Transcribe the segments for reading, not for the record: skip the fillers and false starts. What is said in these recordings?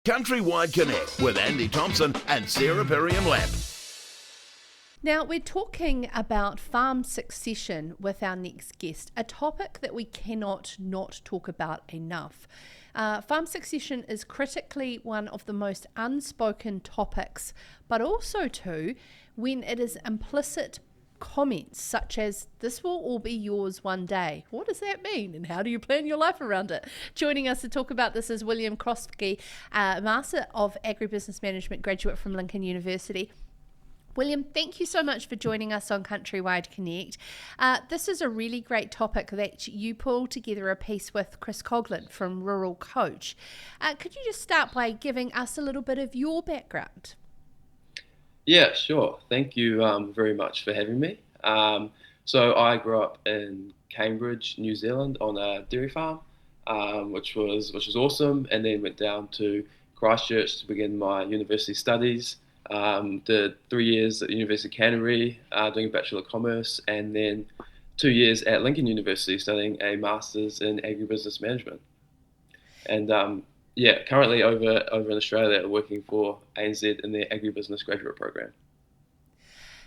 Countrywide Connect with Andy Thompson and Sarah Perriam-Lamp. Now, we're talking about farm succession with our next guest, a topic that we cannot not talk about enough. Farm succession is critically one of the most unspoken topics, but also too, when it is implicit comments such as, "This will all be yours one day." What does that mean, and how do you plan your life around it? Joining us to talk about this is William Crofskey, Master of Agribusiness Management Graduate from Lincoln University. William, thank you so much for joining us on Countrywide Connect. This is a really great topic that you pulled together a piece with Chris Coughlin from Rural Coach. Could you just start by giving us a little bit of your background? Yeah, sure. Thank you very much for having me. So I grew up in Cambridge, New Zealand, on a dairy farm, which was awesome, and then went down to Christchurch to begin my university studies. Did 3 years at the University of Canterbury, doing a Bachelor of Commerce, and then 2 years at Lincoln University studying a Master's in Agribusiness Management. And currently over in Australia, working for ANZ in their Agribusiness Graduate Program.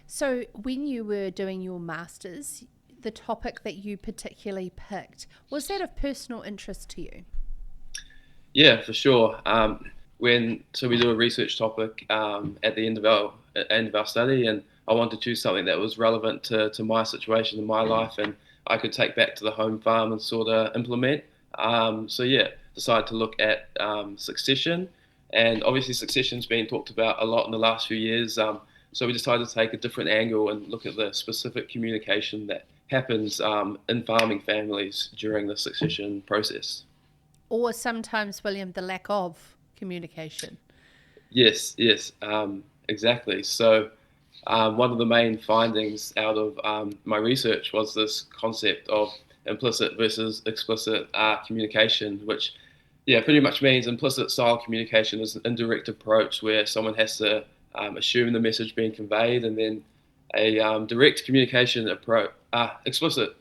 So when you were doing your Masters, the topic that you particularly picked, was that of personal interest to you? Yeah, for sure. So we do a research topic at the end of our study, and I wanted to choose something that was relevant to my situation in my life, and I could take back to the home farm and sort of implement. Decided to look at succession, and obviously succession's been talked about a lot in the last few years. So we decided to take a different angle and look at the specific communication that happens in farming families during the succession process. Or sometimes, William, the lack of communication. Yes, exactly. So one of the main findings out of my research was this concept of implicit versus explicit communication, which pretty much means implicit style communication is an indirect approach where someone has to assume the message being conveyed, and then a direct communication approach, explicit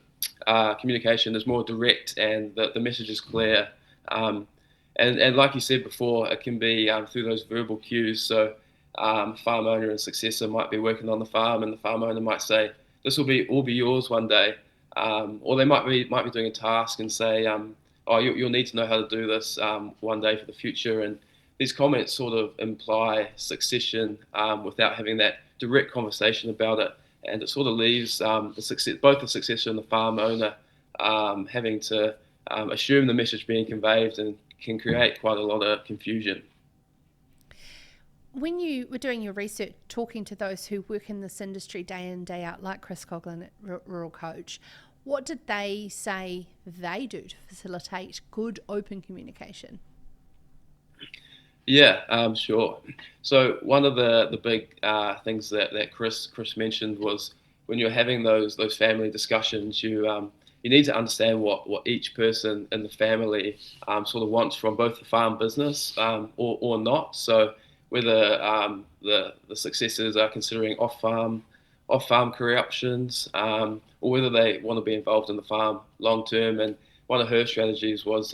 communication is more direct and the message is clear. And like you said before, it can be through those verbal cues. So farm owner and successor might be working on the farm, and the farm owner might say, "This will all be yours one day," or they might be doing a task and say, "You'll need to know how to do this one day for the future." And these comments sort of imply succession without having that direct conversation about it, and it sort of leaves both the successor and the farm owner having to assume the message being conveyed, and can create quite a lot of confusion. When you were doing your research, talking to those who work in this industry day in, day out, like Chris Coughlin at Rural Coach, what did they say they do to facilitate good open communication? Yeah, sure. So one of the big things that Chris mentioned was, when you're having those family discussions, you need to understand what each person in the family sort of wants from both the farm business or not. So whether the successors are considering off-farm career options, or whether they want to be involved in the farm long term. And one of her strategies was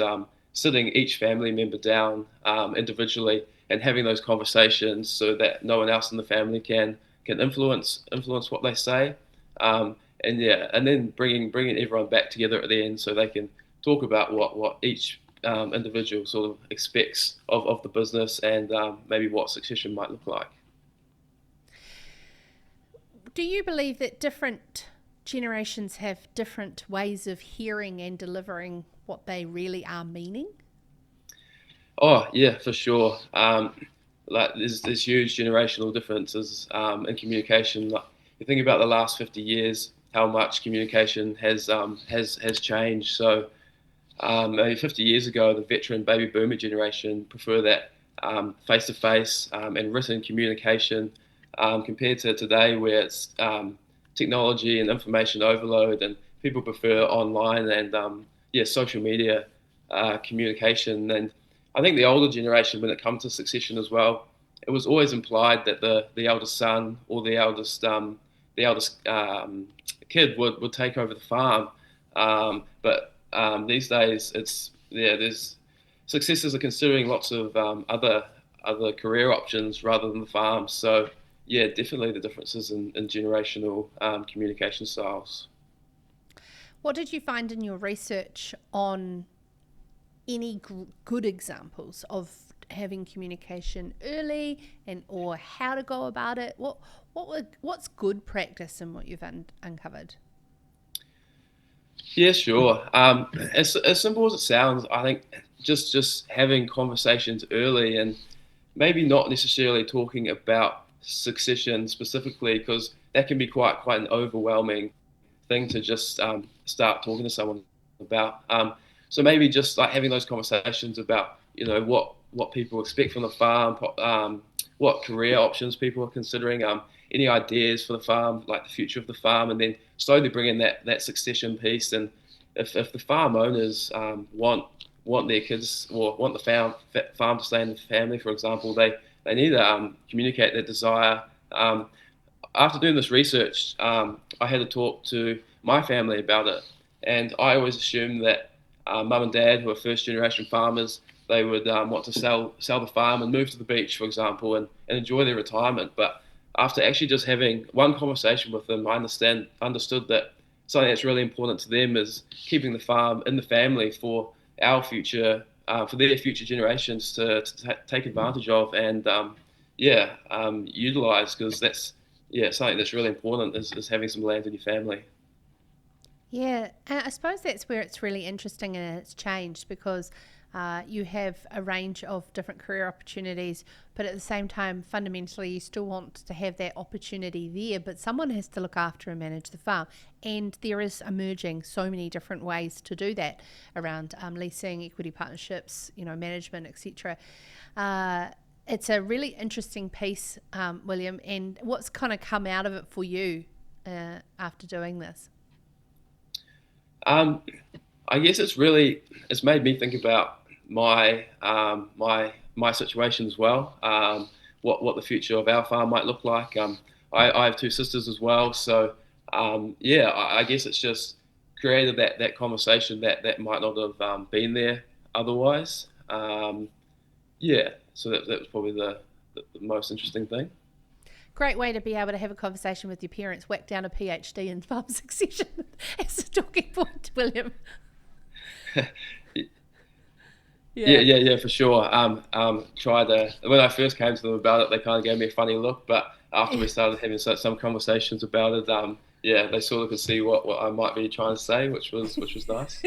sitting each family member down individually and having those conversations so that no one else in the family can influence what they say. And then bringing everyone back together at the end so they can talk about what each individual sort of expects of the business, and maybe what succession might look like. Do you believe that different generations have different ways of hearing and delivering what they really are meaning? Oh yeah, for sure. Like there's huge generational differences in communication. Like, you think about the last 50 years, how much communication has changed. So maybe 50 years ago, the veteran baby boomer generation prefer that face-to-face and written communication, compared to today, where it's technology and information overload, and people prefer online and social media communication. And I think the older generation, when it comes to succession as well, it was always implied that the eldest son or the eldest kid would take over the farm. But these days, there's successors are considering lots of other career options rather than the farm. So yeah, definitely the differences in generational communication styles. What did you find in your research on any good examples of having communication early, and or how to go about it? What's good practice in what you've uncovered? Yeah, sure. As simple as it sounds, I think just having conversations early, and maybe not necessarily talking about succession specifically, because that can be quite an overwhelming thing to just start talking to someone about. So maybe just like having those conversations about what people expect from the farm, what career options people are considering, any ideas for the farm, like the future of the farm, and then slowly bring in that succession piece. And if the farm owners want their kids or want the farm to stay in the family, for example, they need to communicate their desire. After doing this research, I had to talk to my family about it, and I always assumed that mum and dad, who are first generation farmers, they would want to sell the farm and move to the beach, for example, and enjoy their retirement. But after actually just having one conversation with them, I understood that something that's really important to them is keeping the farm in the family for our future, for their future generations to take advantage of and utilize, because that's something that's really important is having some land in your family. Yeah, and I suppose that's where it's really interesting and it's changed, because you have a range of different career opportunities, but at the same time, fundamentally, you still want to have that opportunity there, but someone has to look after and manage the farm. And there is emerging so many different ways to do that around leasing, equity partnerships, management, etc. It's a really interesting piece, William, and what's kind of come out of it for you after doing this? I guess it's made me think about my situation as well. What the future of our farm might look like. I have two sisters as well, so I guess it's just created that conversation that might not have been there otherwise. So that was probably the most interesting thing. Great way to be able to have a conversation with your parents, whack down a PhD in farm succession as a talking point, William. Yeah, for sure. When I first came to them about it, they kind of gave me a funny look, but after we started having some conversations about it, they sort of could see what I might be trying to say, which was nice.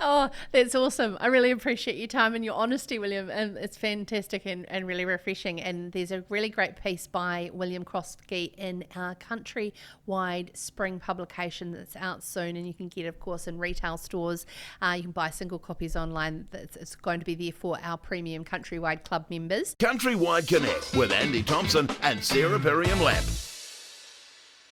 Oh, that's awesome. I really appreciate your time and your honesty, William, and it's fantastic and really refreshing. And there's a really great piece by William Crofskey in our countrywide spring publication that's out soon, and you can get, of course, in retail stores. You can buy single copies online. It's going to be there for our premium Countrywide Club members. Countrywide Connect with Andy Thompson and Sarah Perry-Lamb.